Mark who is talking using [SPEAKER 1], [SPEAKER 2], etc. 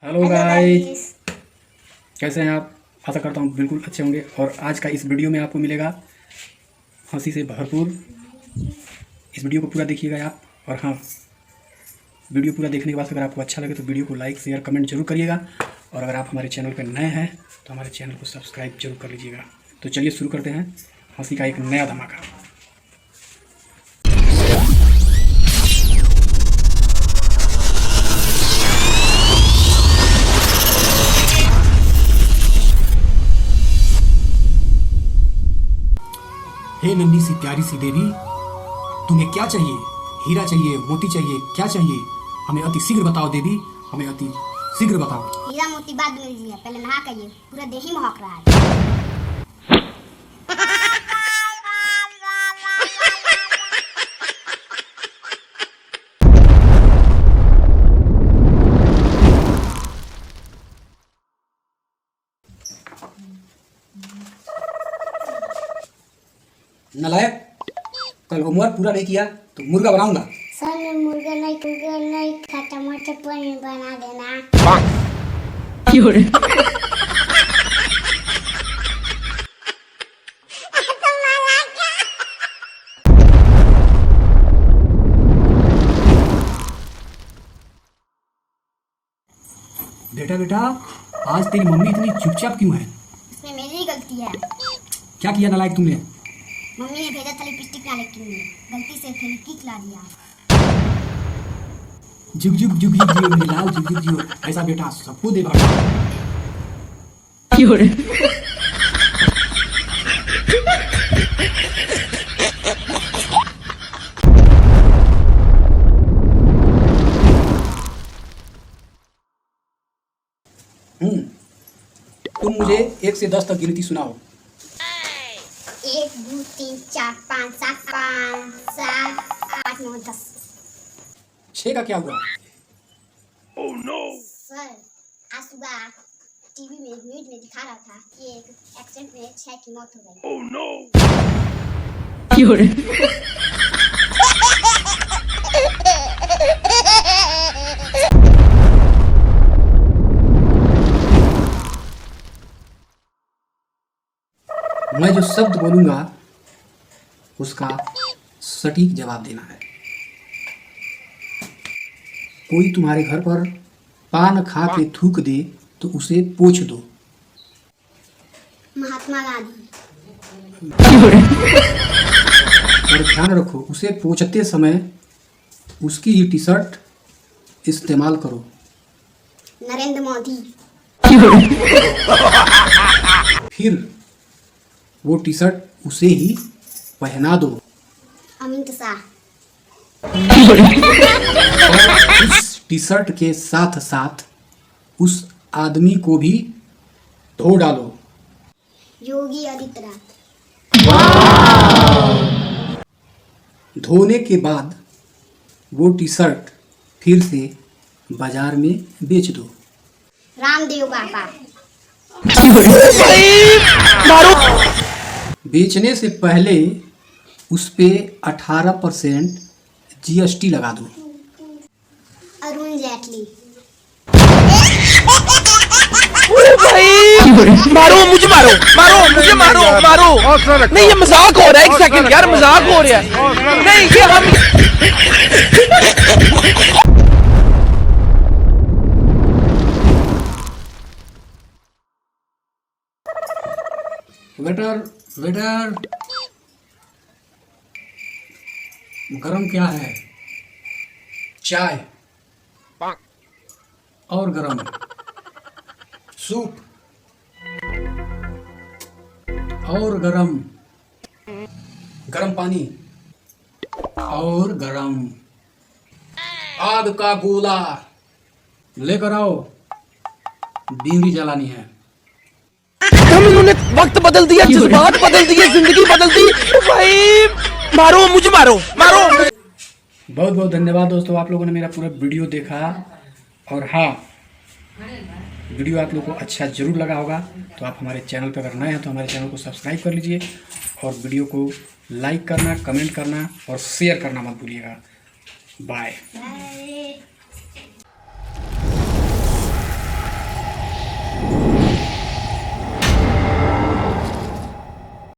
[SPEAKER 1] Hello guys, कैसे हैं आप? आशा करता हूँ बिल्कुल अच्छे होंगे। और आज का इस वीडियो में आपको मिलेगा हंसी से भरपूर। इस वीडियो को पूरा देखिएगा आप। और हाँ, वीडियो पूरा देखने के बाद अगर आपको अच्छा लगे तो वीडियो को लाइक शेयर कमेंट जरूर करिएगा। और अगर आप हमारे चैनल पर नए हैं तो हमारे चैनल को सब्सक्राइब जरूर कर लीजिएगा। तो चलिए शुरू करते हैं हंसी का एक नया धमाका। हे नन्ही सी प्यारी सी देवी, तुम्हें क्या चाहिए? हीरा चाहिए, मोती चाहिए, क्या चाहिए? हमें अति शीघ्र बताओ देवी, हमें अति शीघ्र बताओ।
[SPEAKER 2] हीरा मोती बाद में लीजिए, पहले नहा के पूरा देह ही महक रहा है।
[SPEAKER 1] नलायक, कल होमवर्क पूरा नहीं किया तो मुर्गा बनाऊंगा।
[SPEAKER 2] सर मैं मुर्गा नहीं खाता, मटर पनीर बना देना।
[SPEAKER 1] बेटा बेटा, आज तेरी मम्मी इतनी चुपचाप क्यों है?
[SPEAKER 2] इसमें मेरी ही गलती है।
[SPEAKER 1] क्या किया नलायक तुमने?
[SPEAKER 2] मम्मी ने भेजा था लिपस्टिक लाने के लिए, गलती से फेविक्विक ला दिया।
[SPEAKER 1] जुग जुग जुग जुग जियो मेरे लाल, जुग जुग जियो। ऐसा बेटा सबको दे भागा। तुम मुझे 1 से 10 तक गिनती सुनाओ।
[SPEAKER 2] 1 2 3 4 5 7 8 9 10।
[SPEAKER 1] 6 का क्या हुआ?
[SPEAKER 2] Oh no! सर, आज सुबह टीवी में न्यूज में दिखा रहा था कि एक एक्सीडेंट में 6 की मौत हो गई। Oh no!
[SPEAKER 1] मैं जो शब्द बोलूंगा उसका सटीक जवाब देना है। कोई तुम्हारे घर पर पान खा के थूक दे तो उसे पोंछ दो।
[SPEAKER 2] महात्मा गांधी।
[SPEAKER 1] और ध्यान रखो, उसे पोंछते समय उसकी ही टी शर्ट इस्तेमाल करो।
[SPEAKER 2] नरेंद्र मोदी।
[SPEAKER 1] फिर वो टी शर्ट उसे ही पहना दो।
[SPEAKER 2] अमित शाह।
[SPEAKER 1] उस टी शर्ट के साथ साथ उस आदमी को भी धो डालो।
[SPEAKER 2] योगी आदित्यनाथ।
[SPEAKER 1] धोने के बाद वो टी शर्ट फिर से बाजार में बेच दो।
[SPEAKER 2] रामदेव बाबा।
[SPEAKER 1] बेचने से पहले उस पे 18% GST लगा दो।
[SPEAKER 2] अरुण जेटली।
[SPEAKER 3] मारो मुझे, मारो। नहीं ये मजाक हो रहा है, 1 सेकंड यार, मजाक हो रहा है। नहीं ये हम
[SPEAKER 1] वेटर, गरम क्या है? चाय और गरम सूप और गरम पानी और गरम आग का गोला लेकर आओ, बीड़ी जलानी है।
[SPEAKER 3] उन्होंने वक्त बदल दिया, जज्बात बदल दिए, जिंदगी बदल दी भाई। मारो मुझे, मारो।
[SPEAKER 1] बहुत बहुत धन्यवाद दोस्तों, आप लोगों ने मेरा पूरा वीडियो देखा। और हाँ, वीडियो आप लोगों को अच्छा जरूर लगा होगा तो आप हमारे चैनल पर अगर नए हैं तो हमारे चैनल को सब्सक्राइब कर लीजिए। और वीडियो को लाइक करना, कमेंट करना और शेयर करना मत भूलिएगा। बाय।